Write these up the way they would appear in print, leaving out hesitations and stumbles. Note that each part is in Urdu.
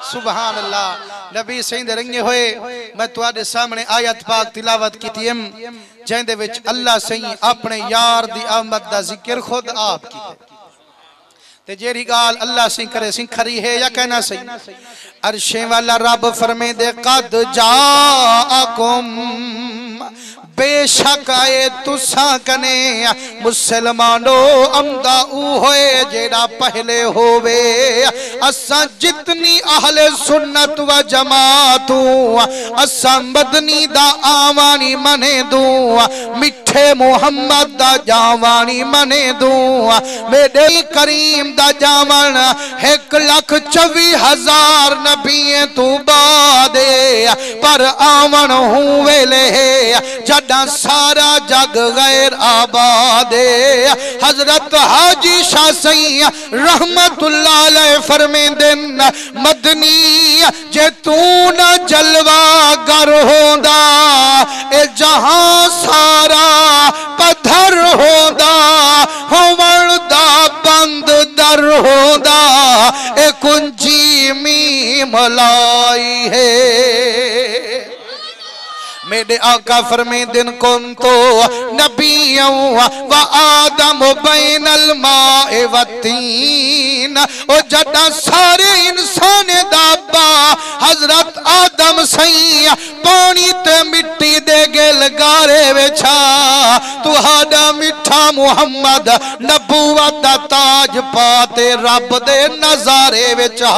سبحان اللہ نبی سیندے رنگے ہوئے میں تو آدھے سامنے آیت پاک تلاوت کی تیم جہندے وچ اللہ سین اپنے یار دی آمد دا ذکر خود آپ کی ہے تے جیری گال اللہ سین کرے سین کھری ہے یا کہنا سین عرشیں والا رب فرمے دے قد جاءکم بے شک آئے تساں کنے مسلمانو امدہ او ہوئے جیڑا پہلے ہوئے اساں جتنی اہل سنت و جماعتوں اساں مدنی دا آوانی منے دوں مٹھے محمد دا جاوانی منے دوں میرے کریم دا جاوان 1,24,000 نبییں تو بادے پر آون ہوئے لے جڈا سارا جگ غیر آبادے حضرت حاجی شاہ سی رحمت اللہ علیہ فرمین دن مدنی جے تو نہ جلوہ گر ہوندا اے جہاں سارا پدھر ہوندا ہوردہ بند در ہوندا اے کنجی میم لائی ہے میرے آقا فرمین دن کن تو نبیوں و آدم بین الماء و تین او جڑا سارے انسان دابا حضرت آدم سین پانی تے مٹی دے گل گارے وچھا تو ہاڈا مٹھا محمد نبوت دا تاج پاتے رب دے نظارے وچھا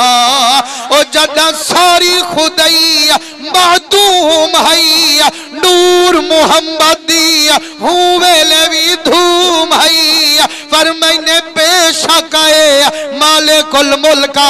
او جڑا ساری خدائی معدوم ہے نور محمدی ہوئے لوی دھوم ہے فرمائنے بے شک ہے مالک الملکہ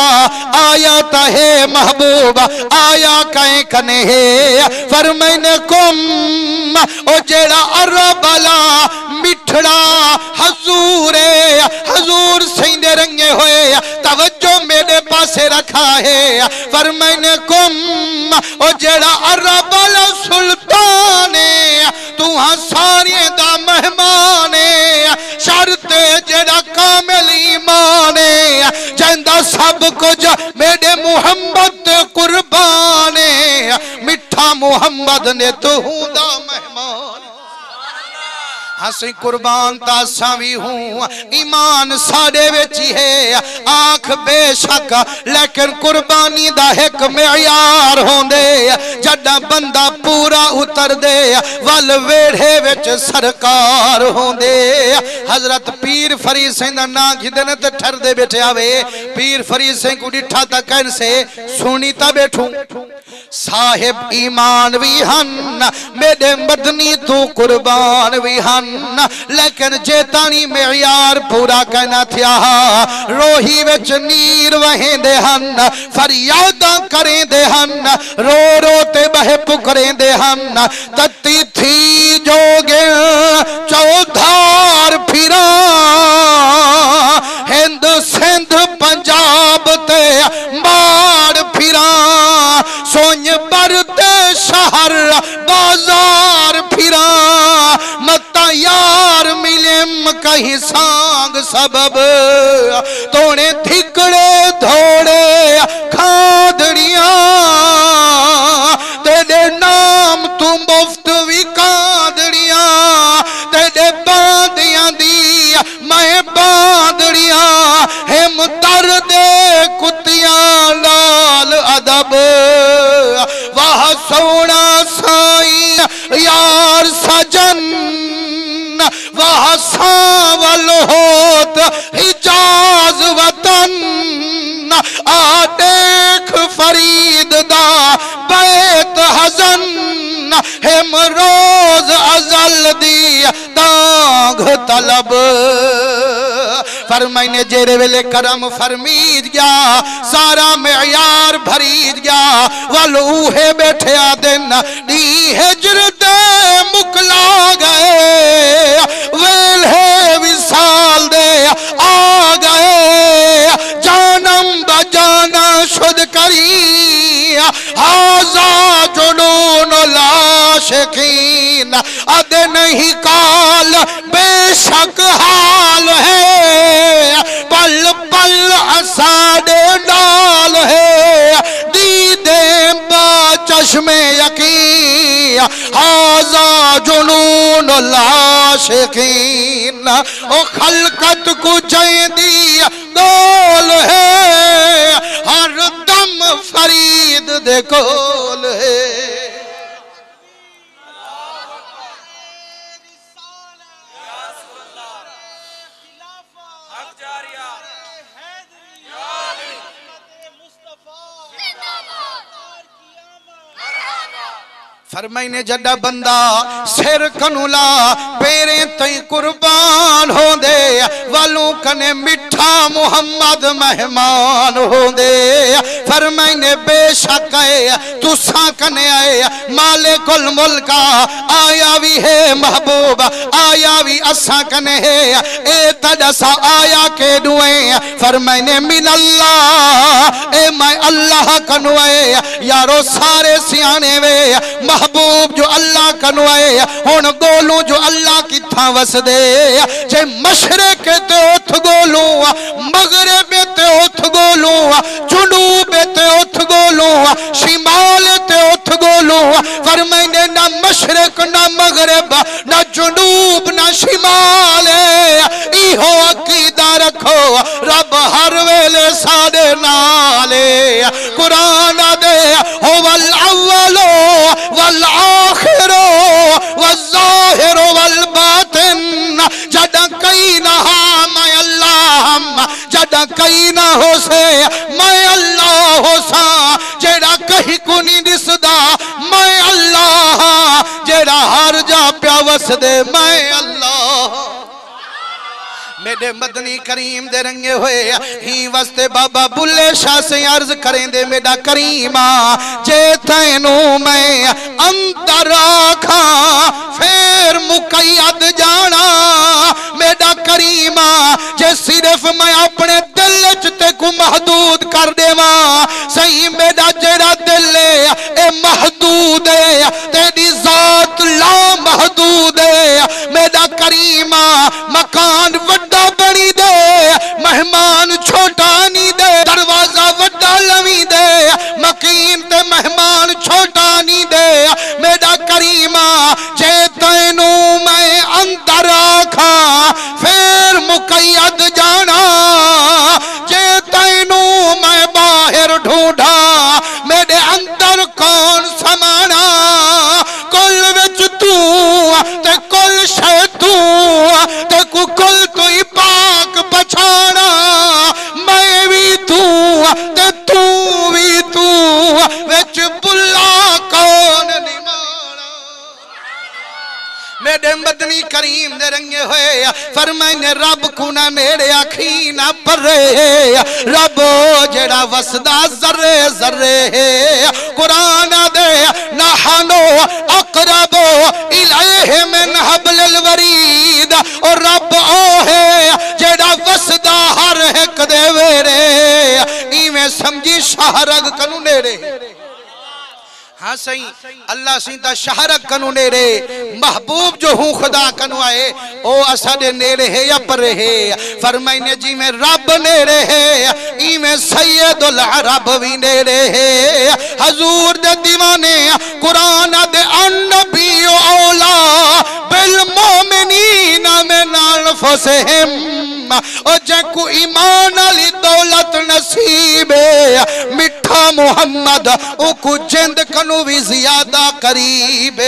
آیا تہے محبوب آیا کہیں کنے ہے فرمائنے کم او جیڑا عربالا مٹھڑا حضور سیندے رنگے ہوئے توجہ میرے پاسے رکھا ہے فرمائنے کم او جیڑا عربالا سلطانے تو ہاں ساری دا مہمانے شرط جڑا کامل ایمانے جہندہ سب کچھ میرے محمد قربانے مٹھا محمد نے تو ہوں دا مہمان ہنسی قربان تا ساوی ہوں ایمان ساڑے ویچی ہے آنکھ بے شک لیکن قربانی دا ایک معیار ہوں دے جڑا بندہ پورا اتر دے وال ویڑھے ویچ سرکار ہوں دے حضرت پیر فرید سین دا ناکھ دینے تے ٹھر دے بیٹھے آوے پیر فرید سین کو ڈٹھا تا کہن سے سونی تا بیٹھوں صاحب ایمان وی ہن میرے مدنی تو قربان وی ہن لیکن جیتانی معیار پورا کہنا تھیا روہی وچ نیر وہیں دے ہن فریادہ کریں دے ہن رو رو تے بہ پکریں دے ہن تتی تھی جو گے چودھار پھرا ہند سندھ پنجاب تے مار پھرا سونج برتے شہر بازار پھرا متا یار ملیم کہیں سانگ سبب تونے دھکڑے دھوڑے کھادڑیاں تیرے نام تو مفت وی کھادڑیاں تیرے باندیاں دی میں باندڑیاں ہم تر دے کتیاں لال ادب واہ سونا سائیں یار سجن واہ ساول ہوت حجاز وطن آ دیکھ فرید دا بیت حزن ہم روز ازل دی تانگ طلب فرمائنے جیرے ویلے کرم فرمید گیا سارا معیار بھرید گیا والوہے بیٹھے آدن دی ہجرت مکلا گئے ویلے وصال دے آ گئے جانم بجانا شد کری آزا جنون لاشقین اد نہیں کال بے شک حال ہے پل پل اساڑ ڈال ہے چشم یقین ہاذا جنون العاشقین او خلقت کو چیندی دول ہے ہر دم فرید دے کول ہے فرمائنے جڑا بندہ سر کنولا پیریں تئیں قربان ہو دے والوں کنے مٹھا محمد مہمان ہو دے فرمائنے بے شک ہے تو ساں کنے آئے مالک الملکہ آیا بھی ہے محبوب آیا بھی اساں کنے ہے اے تجسا آیا کے دوئیں فرمائنے من اللہ اے میں اللہ کنوئے یارو سارے سیانے وے محبوب جو اللہ کنوائے ہون گولوں جو اللہ کی تھا وس دے جے مشرق تے اتھ گولوں مغرب تے اتھ گولوں جنوب تے اتھ گولوں شمال تے اتھ گولوں فرمائنے نہ مشرق نہ مغرب نہ جنوب نہ شمال ایہو عقیدہ رکھو رب ہر ویلے ساڑے نالے قرآن دے ہو والاولو والآخر والظاہر والباطن جڑا کئی نہ میں اللہ جڑا کئی نہ ہو سے میں اللہ ہو سا جڑا کہیں کنی نسدہ میں اللہ جڑا ہر جا پیاوس دے میں اللہ میرے مدنی کریم دے رنگے ہوئے ہی وستے بابا بلے شاہ سے عرض کریں دے میرا کریمہ جے تینو میں اندر آکھا پھر مقید جانا میرا کریمہ جے صرف میں اپنے دل چتے کو محدود کر دے ماں صحیح میرا جیرا دل اے محدود ہے تیری ذات لا محدود ہے میرا کریمہ مکان وڈا بڑی دے مہمان چھوٹا نہیں دے دروازہ وڈا لوی دے مکین تے مہمان چھوٹا نہیں دے میرا کریمہ جے تینو میں اندر آکھا پھر مقید جانا جے تینو میں باہر ڈھونڈا میرے اندر کون سمانا کل وچ تو تے کل شے تو تے کل تو ہی پاک بچانا میں بھی تو تے تو بھی تو وچ بلا کون نمانا میرے مدنی کریم دے رنگے ہوئے فرمائنے رب کو نہ میرے آنکھی نہ پرے رب جڑا وسدہ ذرے ذرے قرآن دے نحنو اقرب الیہ من حبل الورید اور رب اوہے جڑا وسدہ ہر ایک دے ویرے ایمیں سمجھی شہرگ کنو نیرے ہاں صحیح اللہ سینتا شہرک کنو نیرے محبوب جو ہوں خدا کنو آئے او اسد نیرے ہے یا پر ہے فرمائنے جی میں رب نیرے ہے ای میں سید العرب بھی نیرے ہے حضور دے دیوانے قرآن دے النبی اولا بالمومنین من انفسہم او جے کو ایمان علی دولت نصیب مٹھا محمد او کو جند کنو بھی زیادہ قریب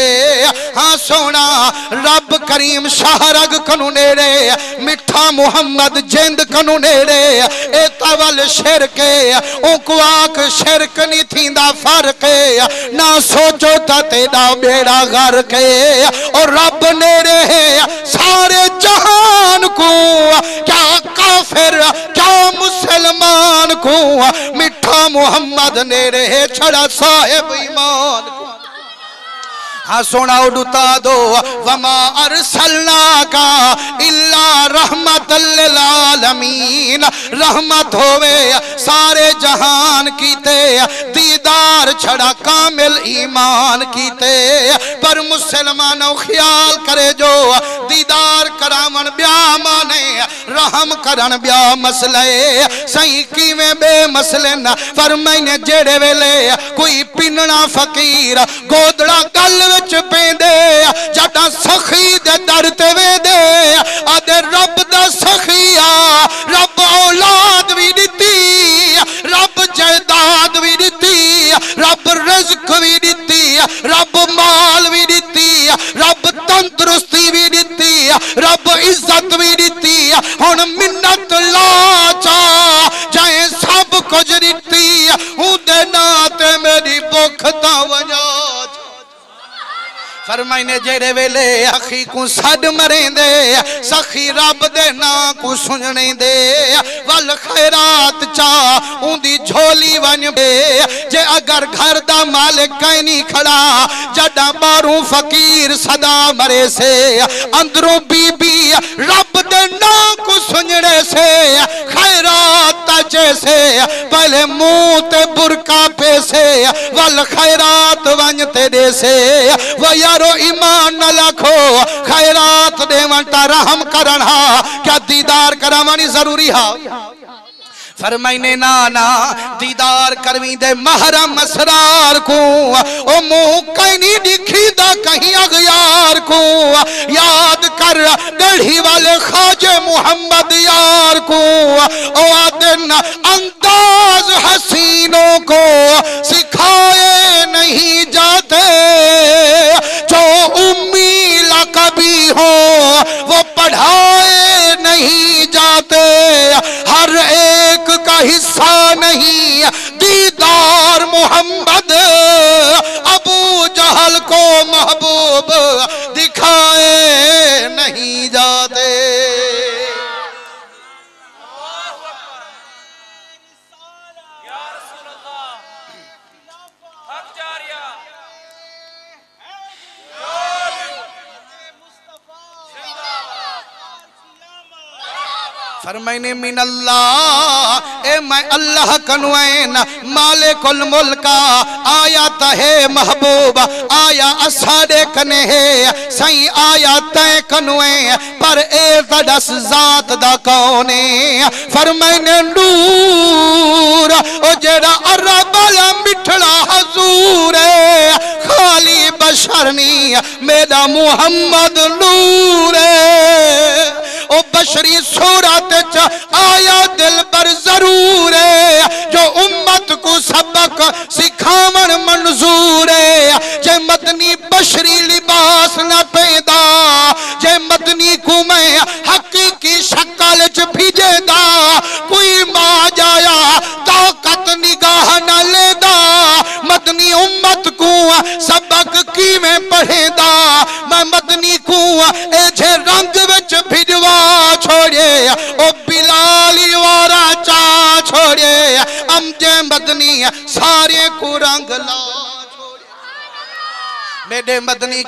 ہاں سونا رب کریم شہرگ کنو نیرے مٹھا محمد جند کنو نیرے اے طول شرکے او کو آک شرک نہیں تھیندہ فرقے نہ سوچو تا تیڑا بیڑا غر کے اور رب نیرے سارے جہان کو کیا کافر کیا مسلمان کو مٹھا محمد نیرے چھڑا صاحب ایمان کو ہاں سونا اڈتا دو وما ارسلناکا الا رحمت للعالمین رحمت ہوئے سارے جہان کیتے دیدار چھڑا کامل ایمان کیتے پر مسلمانوں خیال کرے جو دیدار کرامن بیا مانے رحم کرن بیا مسئلے صحیح کیویں بے مسئلے نہ فرمائنے جیڑے ویلے کوئی پننا فقیر گودڑا گل وچ پیندے جڑا سخی دے در تے وے دے آدھے رب دا سخیا رب اولاد بھی دتی رب جائیداد بھی دتی رب رزق بھی دتی رب مال بھی دتی رب تندرستی بھی دتی رب عزت بھی دتی ہن منت لا چا جائیں سب کچھ دتی ہوں دے ناتے میری بھوک تا وجا فرمائنے جیڑے ویلے اخی کو سڈ مریں دے سخی رب دے نا کو سنجنے دے والخیرات چاہ ان دی جھولی ون بے جے اگر گھر دا مالک کہیں نہیں کھڑا جڑا باروں فقیر صدا مرے سے اندروں بی بی رب دے نا کو سنجنے سے خیرات تجے سے پہلے موت برکا پہ سے والخیرات ون تیرے سے ویارو ایمان نہ لکھو خیرات دے وانتا رحم کرنا کیا دیدار کرامانی ضروری ہا فرمائنے نانا دیدار کرویں دے محرم اسرار کو او منہ کہیں نہیں دکھی دا کہیں اغیار کو یاد کر گڑھی والے خواجہ محمد یار کو او آدن انداز حسینوں کو سکھائے نہیں جاتے جو امیل کبھی ہو وہ پڑھائے نہیں جاتے ہر ایک کا حصہ نہیں دیدار محمد ابو جہل کو محبوب دکھائے نہیں جاتے فرمائنے من اللہ اے میں اللہ کنوین مالک الملکہ آیا تہے محبوب آیا اساڑے کنے ہے سائیں آیا تہ کنوین پر اے زدس ذات دا کونے فرمائنے نور او جڑا عرب والا مٹھڑا حضور ہے خالی بشرنی میرا محمد نور ہے او بشری صورت آیا دل پر ضرور ہے جو امت کو سبق سکھاون منظور ہے جے مدنی بشری لباس نہ پیدا جے مدنی کو میں حقیقی شکل چ بھیجے دا کوئی ماں جایا طاقت نگاہ نہ لے دا مدنی امت کو سبق کی میں پڑھے دا میں مدنی کو اے جھے رنگ وچ بھجوا چھوڑے او بلالی وارا چاہ چھوڑے امجے مدنی سارے کو رنگ لا چھوڑے میرے مدنی